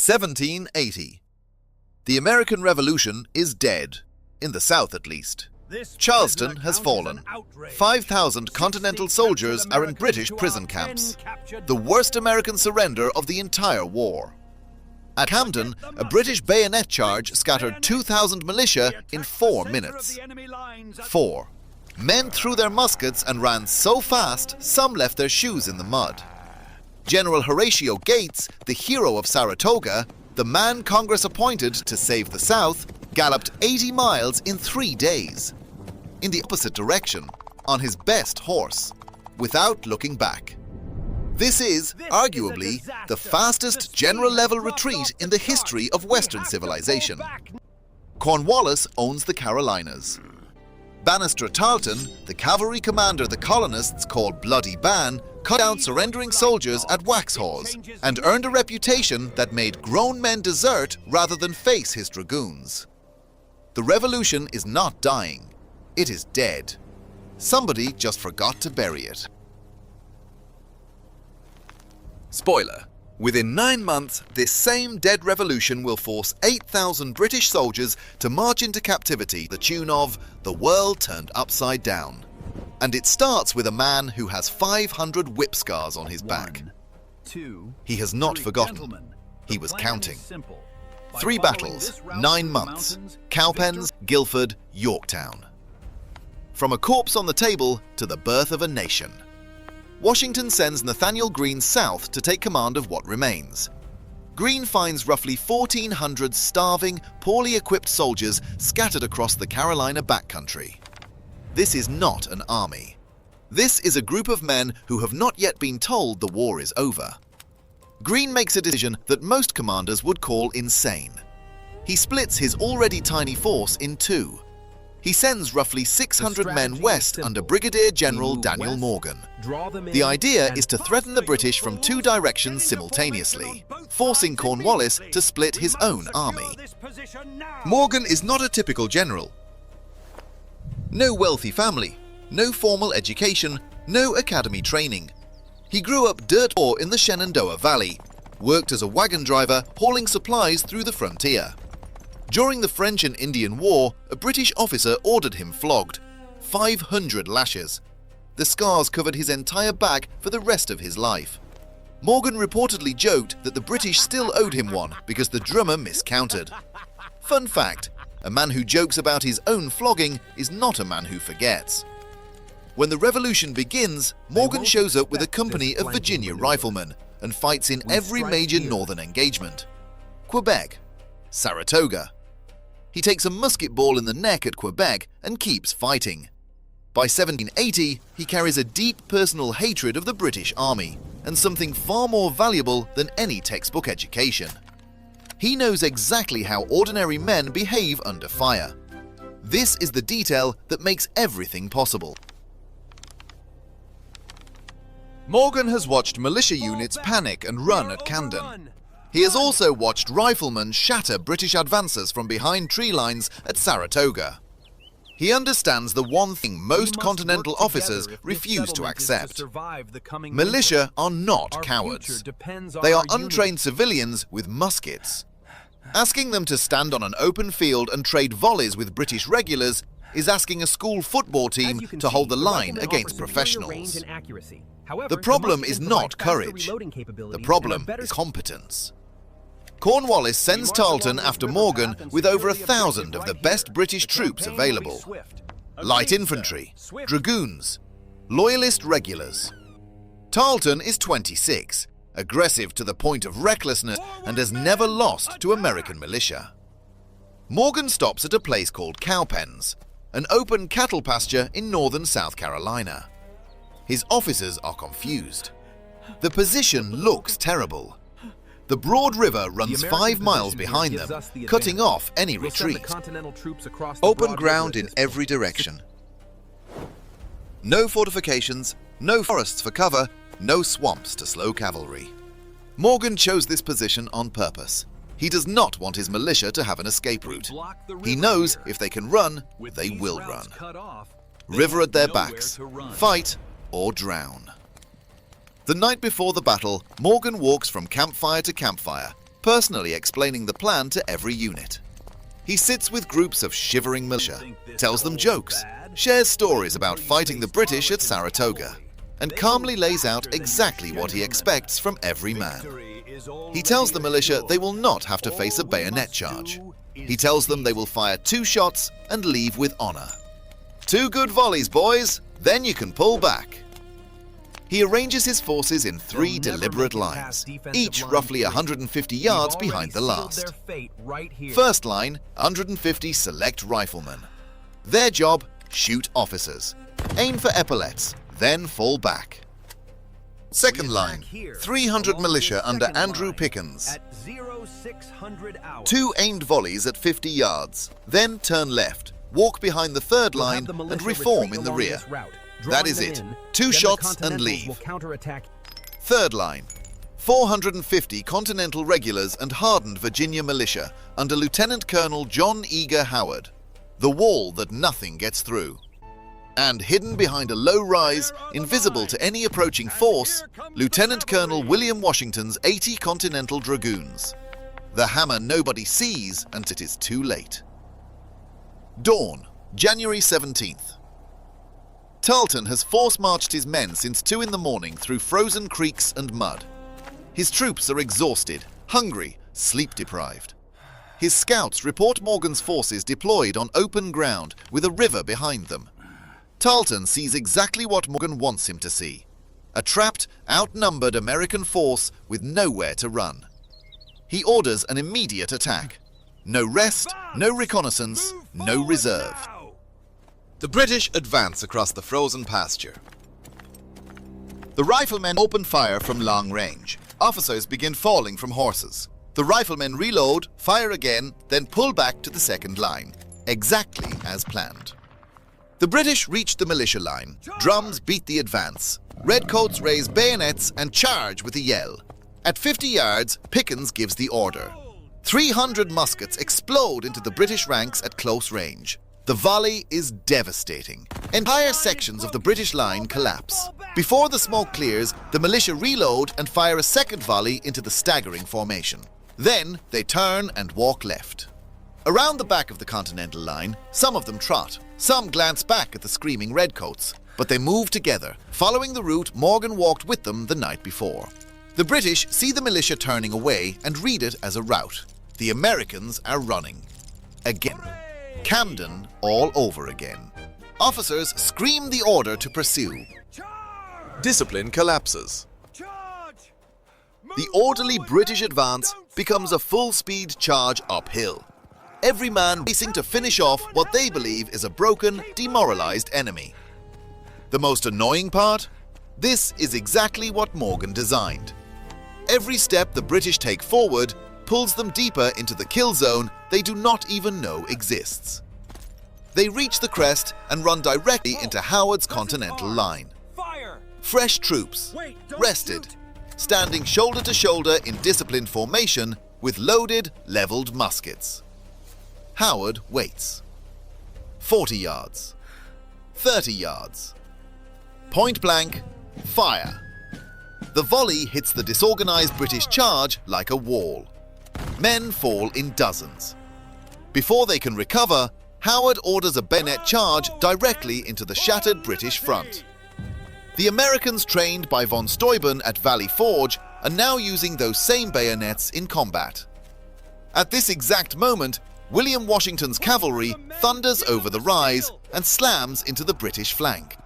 1780. The American Revolution is dead, in the South at least. Charleston has fallen. 5,000 Continental soldiers are in British prison camps. The worst American surrender of the entire war. At Camden, a British bayonet charge scattered 2,000 militia in 4 minutes. 4. Men threw their muskets and ran so fast, some left their shoes in the mud. General Horatio Gates, the hero of Saratoga, the man Congress appointed to save the South, galloped 80 miles in 3 days. In the opposite direction, on his best horse, without looking back. This is, arguably, the fastest general-level retreat in the history of Western civilization. Cornwallis owns the Carolinas. Banastre Tarleton, the cavalry commander the colonists called Bloody Ban, cut out surrendering soldiers at Waxhaws and earned a reputation that made grown men desert rather than face his dragoons. The revolution is not dying. It is dead. Somebody just forgot to bury it. Spoiler. Within 9 months, this same dead revolution will force 8,000 British soldiers to march into captivity to the tune of "The World Turned Upside Down." And it starts with a man who has 500 whip scars on his back. He has not forgotten. He was counting. 3 battles, 9 months. Cowpens, Guilford, Yorktown. From a corpse on the table to the birth of a nation. Washington sends Nathanael Greene south to take command of what remains. Greene finds roughly 1,400 starving, poorly equipped soldiers scattered across the Carolina backcountry. This is not an army. This is a group of men who have not yet been told the war is over. Greene makes a decision that most commanders would call insane. He splits his already tiny force in 2. He sends roughly 600 men west under Brigadier General Daniel Morgan. The idea is to threaten the British from 2 directions simultaneously, forcing Cornwallis to split his own army. Morgan is not a typical general. No wealthy family, no formal education, no academy training. He grew up dirt poor in the Shenandoah Valley, worked as a wagon driver hauling supplies through the frontier. During the French and Indian War, a British officer ordered him flogged. 500 lashes. The scars covered his entire back for the rest of his life. Morgan reportedly joked that the British still owed him one because the drummer miscounted. Fun fact, a man who jokes about his own flogging is not a man who forgets. When the revolution begins, Morgan shows up with a company of Virginia riflemen and fights in every major northern engagement. Quebec, Saratoga. He takes a musket ball in the neck at Quebec and keeps fighting. By 1780, he carries a deep personal hatred of the British Army and something far more valuable than any textbook education. He knows exactly how ordinary men behave under fire. This is the detail that makes everything possible. Morgan has watched militia units panic and run at Camden. He has also watched riflemen shatter British advances from behind tree lines at Saratoga. He understands the one thing most Continental officers refuse to accept. Militia are not cowards. They are untrained civilians with muskets. Asking them to stand on an open field and trade volleys with British regulars is asking a school football team to hold the line against professionals. The problem is not courage. The problem is competence. Cornwallis sends Tarleton after Morgan with over 1,000 of the best British troops available. Light infantry, dragoons, loyalist regulars. Tarleton is 26, aggressive to the point of recklessness, and has never lost to American militia. Morgan stops at a place called Cowpens, an open cattle pasture in northern South Carolina. His officers are confused. The position looks terrible. The broad river runs 5 miles behind them, cutting off any retreat. Open ground in every direction. No fortifications, no forests for cover, no swamps to slow cavalry. Morgan chose this position on purpose. He does not want his militia to have an escape route. He knows if they can run, they will run. River at their backs, fight or drown. The night before the battle, Morgan walks from campfire to campfire, personally explaining the plan to every unit. He sits with groups of shivering militia, tells them jokes, shares stories about fighting the British at Saratoga, and calmly lays out exactly what he expects from every man. He tells the militia they will not have to face a bayonet charge. He tells them they will fire 2 shots and leave with honor. 2 good volleys, boys, then you can pull back. He arranges his forces in 3 deliberate lines, each roughly 150 yards behind the last. First line, 150 select riflemen. Their job, shoot officers. Aim for epaulets, then fall back. Second line, 300 militia under Andrew Pickens. 2 aimed volleys at 50 yards, then turn left, walk behind the third line and reform in the rear. That is it. 2 shots and leave. Third line, 450 Continental Regulars and hardened Virginia militia under Lieutenant Colonel John Eager Howard. The wall that nothing gets through. And hidden behind a low rise, invisible to any approaching force, Lieutenant Colonel William Washington's 80 Continental Dragoons. The hammer nobody sees until it is too late. Dawn, January 17th. Tarleton has force-marched his men since 2 in the morning through frozen creeks and mud. His troops are exhausted, hungry, sleep-deprived. His scouts report Morgan's forces deployed on open ground with a river behind them. Tarleton sees exactly what Morgan wants him to see. A trapped, outnumbered American force with nowhere to run. He orders an immediate attack. No rest, no reconnaissance, no reserve. The British advance across the frozen pasture. The riflemen open fire from long range. Officers begin falling from horses. The riflemen reload, fire again, then pull back to the second line, exactly as planned. The British reach the militia line. Drums beat the advance. Redcoats raise bayonets and charge with a yell. At 50 yards, Pickens gives the order. 300 muskets explode into the British ranks at close range. The volley is devastating. Entire sections of the British line collapse. Before the smoke clears, the militia reload and fire a second volley into the staggering formation. Then they turn and walk left. Around the back of the Continental line, some of them trot. Some glance back at the screaming redcoats, but they move together, following the route Morgan walked with them the night before. The British see the militia turning away and read it as a rout. The Americans are running. Again. Camden all over again. Officers scream the order to pursue. Discipline collapses. The orderly British advance becomes a full-speed charge uphill. Every man racing to finish off what they believe is a broken, demoralized enemy. The most annoying part? This is exactly what Morgan designed. Every step the British take forward pulls them deeper into the kill zone they do not even know exists. They reach the crest and run directly into Howard's Continental line. Fresh troops, rested, standing shoulder to shoulder in disciplined formation with loaded, leveled muskets. Howard waits. 40 yards. 30 yards. Point blank, fire. The volley hits the disorganized British charge like a wall. Men fall in dozens. Before they can recover, Howard orders a bayonet charge directly into the shattered British front. The Americans trained by von Steuben at Valley Forge are now using those same bayonets in combat. At this exact moment, William Washington's cavalry thunders over the rise and slams into the British flank.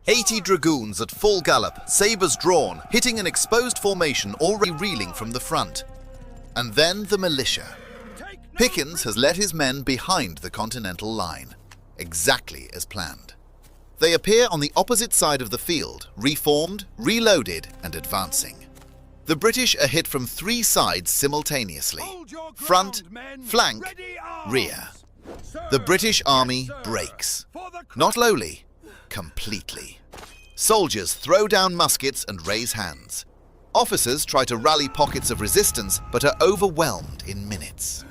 80 dragoons at full gallop, sabres drawn, hitting an exposed formation already reeling from the front. And then the militia. Pickens has led his men behind the Continental line, exactly as planned. They appear on the opposite side of the field, reformed, reloaded, and advancing. The British are hit from 3 sides simultaneously: front, flank, rear. The British army breaks. Not lowly, completely. Soldiers throw down muskets and raise hands. Officers try to rally pockets of resistance but are overwhelmed in minutes.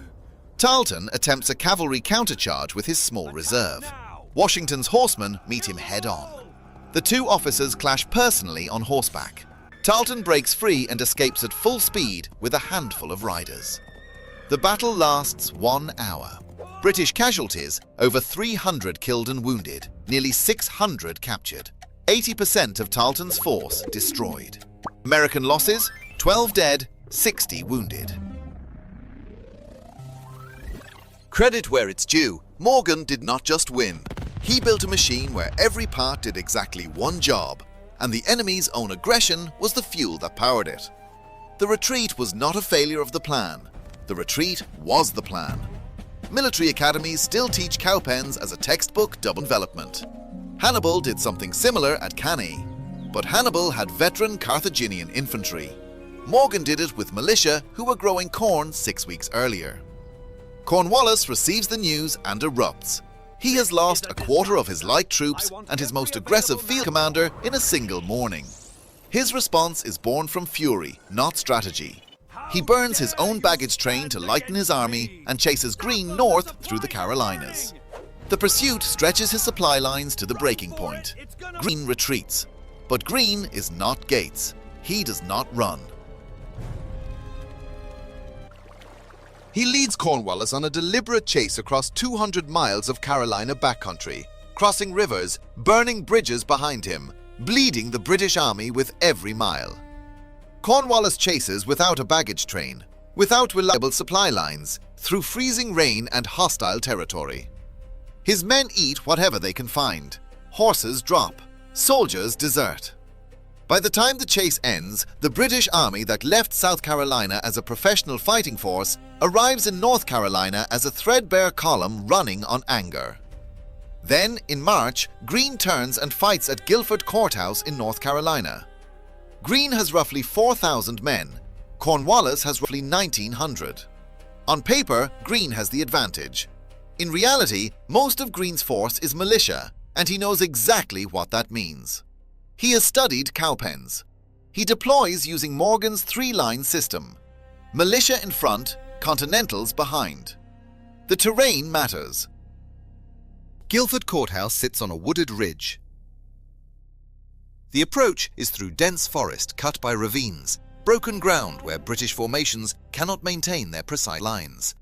Tarleton attempts a cavalry countercharge with his small reserve. Washington's horsemen meet him head-on. The 2 officers clash personally on horseback. Tarleton breaks free and escapes at full speed with a handful of riders. The battle lasts 1 hour. British casualties, over 300 killed and wounded, nearly 600 captured. 80% of Tarleton's force destroyed. American losses, 12 dead, 60 wounded. Credit where it's due, Morgan did not just win. He built a machine where every part did exactly one job, and the enemy's own aggression was the fuel that powered it. The retreat was not a failure of the plan. The retreat was the plan. Military academies still teach Cowpens as a textbook double development. Hannibal did something similar at Cannae, but Hannibal had veteran Carthaginian infantry. Morgan did it with militia who were growing corn 6 weeks earlier. Cornwallis receives the news and erupts. He has lost a quarter of his light troops and his most aggressive field commander in a single morning. His response is born from fury, not strategy. He burns his own baggage train to lighten his army and chases Greene north through the Carolinas. The pursuit stretches his supply lines to the breaking point. Greene retreats. But Greene is not Gates. He does not run. He leads Cornwallis on a deliberate chase across 200 miles of Carolina backcountry, crossing rivers, burning bridges behind him, bleeding the British army with every mile. Cornwallis chases without a baggage train, without reliable supply lines, through freezing rain and hostile territory. His men eat whatever they can find. Horses drop. Soldiers desert. By the time the chase ends, the British army that left South Carolina as a professional fighting force arrives in North Carolina as a threadbare column running on anger. Then, in March, Greene turns and fights at Guilford Courthouse in North Carolina. Greene has roughly 4,000 men. Cornwallis has roughly 1,900. On paper, Greene has the advantage. In reality, most of Greene's force is militia, and he knows exactly what that means. He has studied Cowpens. He deploys using Morgan's 3-line system. Militia in front, Continentals behind. The terrain matters. Guilford Courthouse sits on a wooded ridge. The approach is through dense forest cut by ravines, broken ground where British formations cannot maintain their precise lines.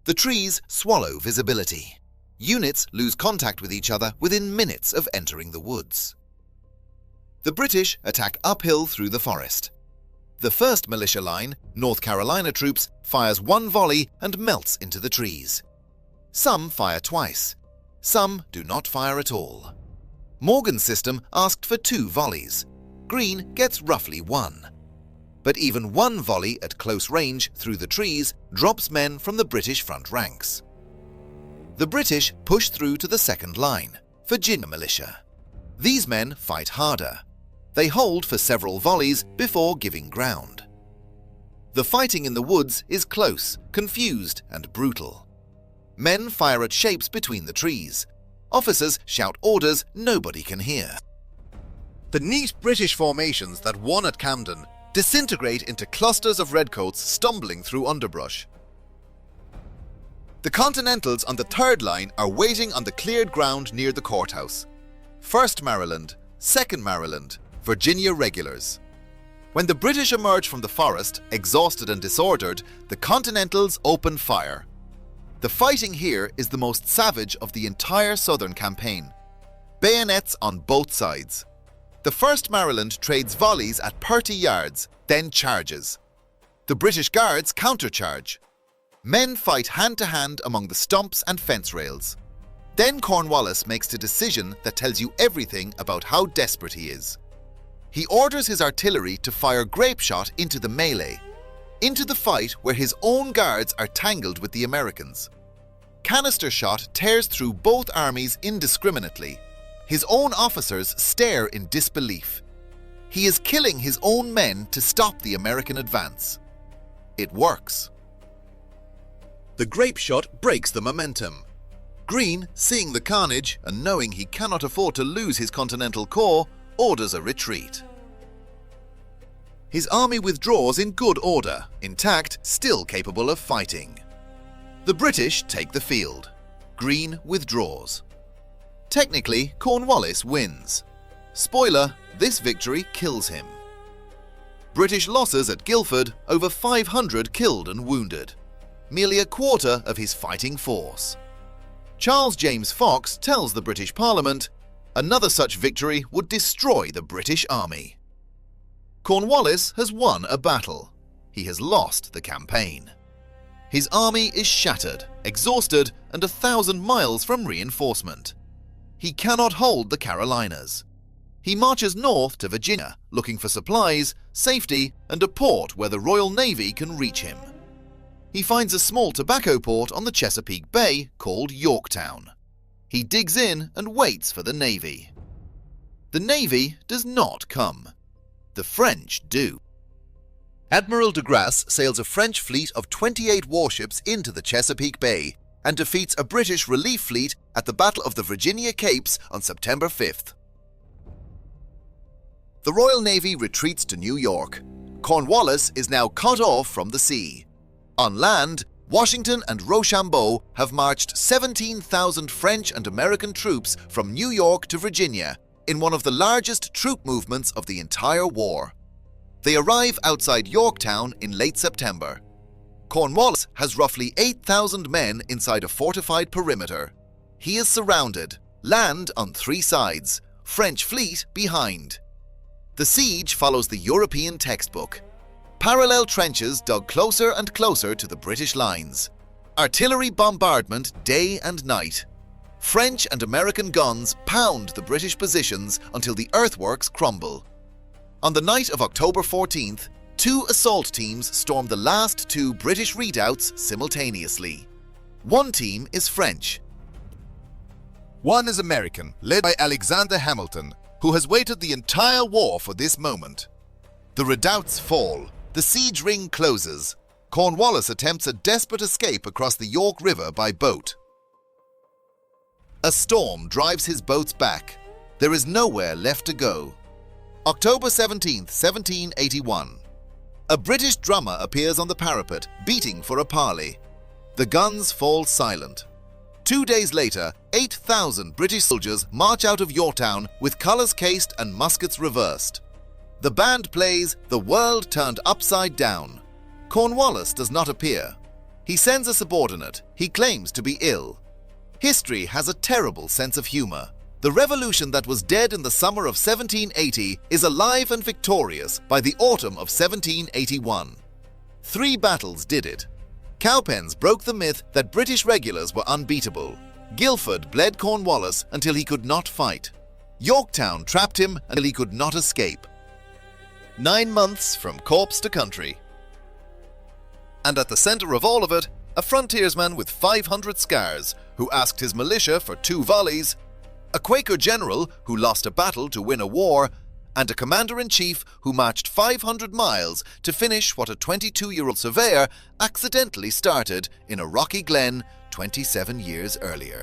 The trees swallow visibility. Units lose contact with each other within minutes of entering the woods. The British attack uphill through the forest. The first militia line, North Carolina troops, fires one volley and melts into the trees. Some fire twice. Some do not fire at all. Morgan's system asked for 2 volleys. Greene gets roughly 1. But even one volley at close range through the trees drops men from the British front ranks. The British push through to the second line, Virginia militia. These men fight harder. They hold for several volleys before giving ground. The fighting in the woods is close, confused, and brutal. Men fire at shapes between the trees. Officers shout orders nobody can hear. The neat British formations that won at Camden disintegrate into clusters of redcoats stumbling through underbrush. The Continentals on the third line are waiting on the cleared ground near the courthouse. 1st Maryland, 2nd Maryland, Virginia regulars. When the British emerge from the forest, exhausted and disordered, the Continentals open fire. The fighting here is the most savage of the entire southern campaign. Bayonets on both sides. The 1st Maryland trades volleys at 30 yards, then charges. The British Guards countercharge. Men fight hand-to-hand among the stumps and fence rails. Then Cornwallis makes a decision that tells you everything about how desperate he is. He orders his artillery to fire grape shot into the melee, into the fight where his own guards are tangled with the Americans. Canister shot tears through both armies indiscriminately. His own officers stare in disbelief. He is killing his own men to stop the American advance. It works. The grape shot breaks the momentum. Greene, seeing the carnage and knowing he cannot afford to lose his Continental Corps, orders a retreat. His army withdraws in good order, intact, still capable of fighting. The British take the field. Greene withdraws. Technically, Cornwallis wins. Spoiler, this victory kills him. British losses at Guilford, over 500 killed and wounded, merely a quarter of his fighting force. Charles James Fox tells the British Parliament, another such victory would destroy the British Army. Cornwallis has won a battle. He has lost the campaign. His army is shattered, exhausted, and 1,000 miles from reinforcement. He cannot hold the Carolinas. He marches north to Virginia, looking for supplies, safety, and a port where the Royal Navy can reach him. He finds a small tobacco port on the Chesapeake Bay called Yorktown. He digs in and waits for the Navy. The Navy does not come. The French do. Admiral de Grasse sails a French fleet of 28 warships into the Chesapeake Bay and defeats a British relief fleet at the Battle of the Virginia Capes on September 5th. The Royal Navy retreats to New York. Cornwallis is now cut off from the sea. On land, Washington and Rochambeau have marched 17,000 French and American troops from New York to Virginia in one of the largest troop movements of the entire war. They arrive outside Yorktown in late September. Cornwallis has roughly 8,000 men inside a fortified perimeter. He is surrounded, land on 3 sides, French fleet behind. The siege follows the European textbook. Parallel trenches dug closer and closer to the British lines. Artillery bombardment day and night. French and American guns pound the British positions until the earthworks crumble. On the night of October 14th, 2 assault teams storm the last 2 British redoubts simultaneously. One team is French. One is American, led by Alexander Hamilton, who has waited the entire war for this moment. The redoubts fall. The siege ring closes. Cornwallis attempts a desperate escape across the York River by boat. A storm drives his boats back. There is nowhere left to go. October 17, 1781. A British drummer appears on the parapet, beating for a parley. The guns fall silent. 2 days later, 8,000 British soldiers march out of Yorktown with colours cased and muskets reversed. The band plays "The World Turned Upside Down." Cornwallis does not appear. He sends a subordinate. He claims to be ill. History has a terrible sense of humour. The revolution that was dead in the summer of 1780 is alive and victorious by the autumn of 1781. 3 battles did it. Cowpens broke the myth that British regulars were unbeatable. Guilford bled Cornwallis until he could not fight. Yorktown trapped him until he could not escape. 9 months from corpse to country. And at the centre of all of it, a frontiersman with 500 scars who asked his militia for 2 volleys, a Quaker general who lost a battle to win a war, and a commander-in-chief who marched 500 miles to finish what a 22-year-old surveyor accidentally started in a rocky glen 27 years earlier.